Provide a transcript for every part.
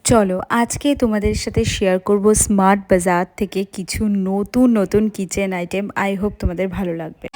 চলো আজকে তোমাদের সাথে শেয়ার করব স্মার্ট বাজার থেকে কিছু নতুন নতুন কিচেন আইটেম। আই হোপ তোমাদের ভালো লাগবে।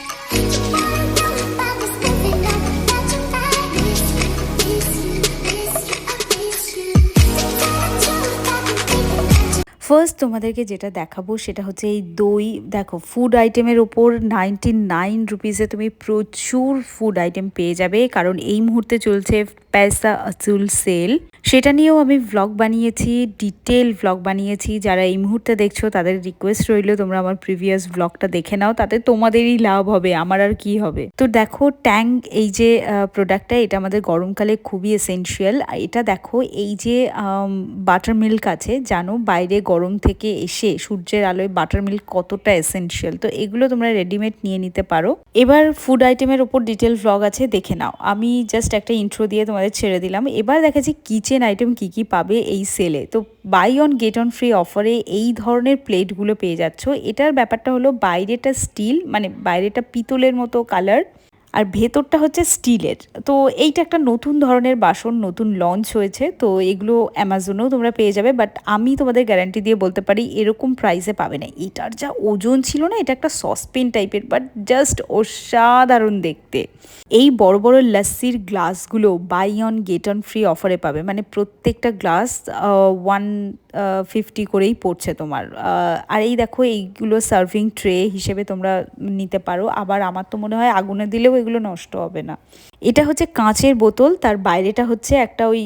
ফার্স্ট তোমাদেরকে যেটা দেখাবো সেটা হচ্ছে এই দই। দেখো, ফুড আইটেমের ওপর 99 রুপিসে তুমি প্রচুর ফুড আইটেম পেয়ে যাবে, কারণ এই মুহূর্তে চলছে পয়সা আসুল সেল। সেটা নিয়েও আমি ভ্লগ বানিয়েছি, ডিটেল ভ্লগ বানিয়েছি। যারা এই মুহূর্তে দেখছো তাদের রিকোয়েস্ট রইল তোমরা আমার প্রিভিয়াস ভ্লগটা দেখে নাও, তাতে তোমাদেরই লাভ হবে, আমার আর কি হবে। তো দেখো ট্যাং, এই যে প্রোডাক্টটা, এটা আমাদের গরমকালে খুবই এসেনশিয়াল। এটা দেখো, এই যে বাটার মিল্ক আছে, জানো বাইরে গরম থেকে এসে সূর্যের আলোয় বাটার মিল্ক কতটা এসেনশিয়াল। তো এগুলো তোমরা রেডিমেড নিয়ে নিতে পারো। এবার ফুড আইটেমের ওপর ডিটেল ভ্লগ আছে, দেখে নাও। আমি জাস্ট একটা ইন্ট্রো দিয়ে তোমাদের ছেড়ে দিলাম। এবার দেখাচ্ছি কিচেন আইটেম কি কি পাবে এই সেলে। তো buy one get one free অফারে এই ধরনের প্লেটগুলো পেয়ে যাচ্ছ। এটার ব্যাপারটা হলো বাইরেটা স্টিল, মানে বাইরেটা পিতলের মতো কালার, আর ভেতরটা হচ্ছে স্টিলের। তো এইটা একটা নতুন ধরনের বাসন, নতুন লঞ্চ হয়েছে। তো এগুলো অ্যামাজনেও তোমরা পেয়ে যাবে, বাট আমি তোমাদের গ্যারান্টি দিয়ে বলতে পারি এরকম প্রাইসে পাবে না। এটার যা ওজন ছিল না, এটা একটা সসপেন টাইপের, বাট জাস্ট অসাধারণ দেখতে। এই বড় বড় লাস্সির গ্লাসগুলো buy one get one free অফারে পাবে, মানে প্রত্যেকটা গ্লাস 150 করেই পড়ছে তোমার। আর এই দেখো, এইগুলো সার্ভিং ট্রে হিসেবে তোমরা নিতে পারো। আবার আমার তো মনে হয় আগুনে দিলেও এগুলো নষ্ট হবে না। এটা হচ্ছে কাঁচের বোতল, তার বাইরেটা হচ্ছে একটা ওই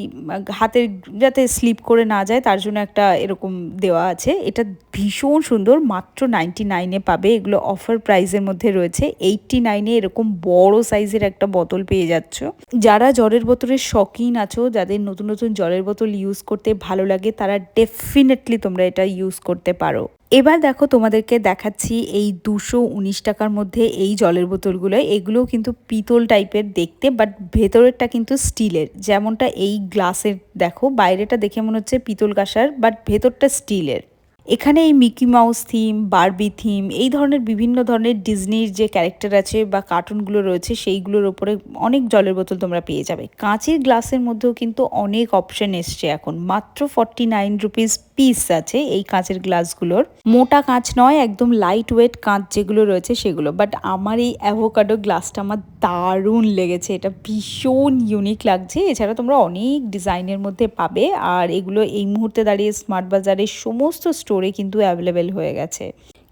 হাতের যাতে স্লিপ করে না যায় তার জন্য একটা এরকম দেওয়া আছে। এটা ভীষণ সুন্দর, মাত্র 99-এ পাবে। এগুলো অফার প্রাইসের মধ্যে রয়েছে। 89-এ এরকম বড় সাইজের একটা বোতল পেয়ে যাচ্ছ। যারা জলের বোতলের শৌখিন আছো, যাদের নতুন নতুন জলের বোতল ইউজ করতে ভালো লাগে, তারা ডেফিনেটলি তোমরা এটা ইউজ করতে পারো। এবার দেখো, তোমাদেরকে দেখাচ্ছি এই 219 টাকার মধ্যে এই জলের বোতলগুলো। এগুলোও কিন্তু পিতল টাইপের দেখতে, বাট ভেতরেরটা কিন্তু স্টিলের। যেমনটা এই গ্লাসের দেখো, বাইরেটা দেখে মনে হচ্ছে পিতল কাঁসার, বাট ভেতরটা স্টিলের। এখানে এই Mickey mouse theme, Barbie theme, এই ধরনের বিভিন্ন ধরনের ডিজনির যে ক্যারেক্টার আছে বা কার্টুনগুলো রয়েছে সেইগুলোর ওপরে অনেক জলের বোতল তোমরা পেয়ে যাবে। কাঁচের গ্লাসের মধ্যেও কিন্তু অনেক অপশন এসছে এখন। মাত্র 49 রুপিস পিস আছে এই কাঁচের গ্লাসগুলোর। মোটা কাঁচ নয়, একদম লাইট ওয়েট কাঁচ যেগুলো রয়েছে সেগুলো। বাট আমার এই অ্যাভোকাডো গ্লাসটা আমার দারুণ লেগেছে, এটা ভীষণ ইউনিক লাগছে। এছাড়া তোমরা অনেক ডিজাইনের মধ্যে পাবে, আর এগুলো এই মুহূর্তে দাঁড়িয়ে স্মার্ট বাজারের সমস্ত স্টোরে কিন্তু অ্যাভেলেবেল হয়ে গেছে।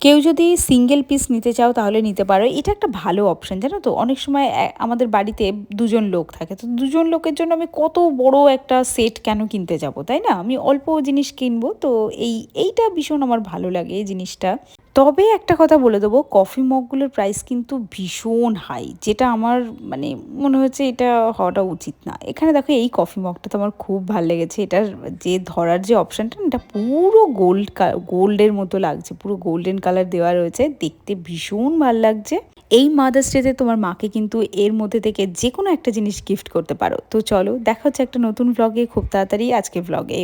কেউ যদি সিঙ্গেল পিস নিতে চাও তাহলে নিতে পারো। এটা একটা ভালো অপশন, জানো তো। অনেক সময় আমাদের বাড়িতে দুজন লোক থাকে, তো দুজন লোকের জন্য আমি কত বড় একটা সেট কেন কিনতে যাব, তাই না? আমি অল্প জিনিস কিনবো। তো এইটা ভীষণ আমার ভালো লাগে এই জিনিসটা। তবে একটা কথা বলে দেবো, কফি মগগুলোর প্রাইস কিন্তু ভীষণ হাই, যেটা আমার মানে মনে হচ্ছে এটা হওয়াটা উচিত না। এখানে দেখো, এই কফি মগটা তো আমার খুব ভালো লেগেছে। এটার যে ধরার যে অপশানটা, এটা পুরো গোল্ডের মতো লাগছে, পুরো গোল্ডেন কালার দেওয়া রয়েছে, দেখতে ভীষণ ভালো লাগছে। এই মাদার্স ডেতে তোমার মাকে কিন্তু এর মধ্যে থেকে যে কোনো একটা জিনিস গিফট করতে পারো। তো চলো, দেখা হচ্ছে একটা নতুন ভ্লগে খুব তাড়াতাড়ি। আজকে ভ্লগে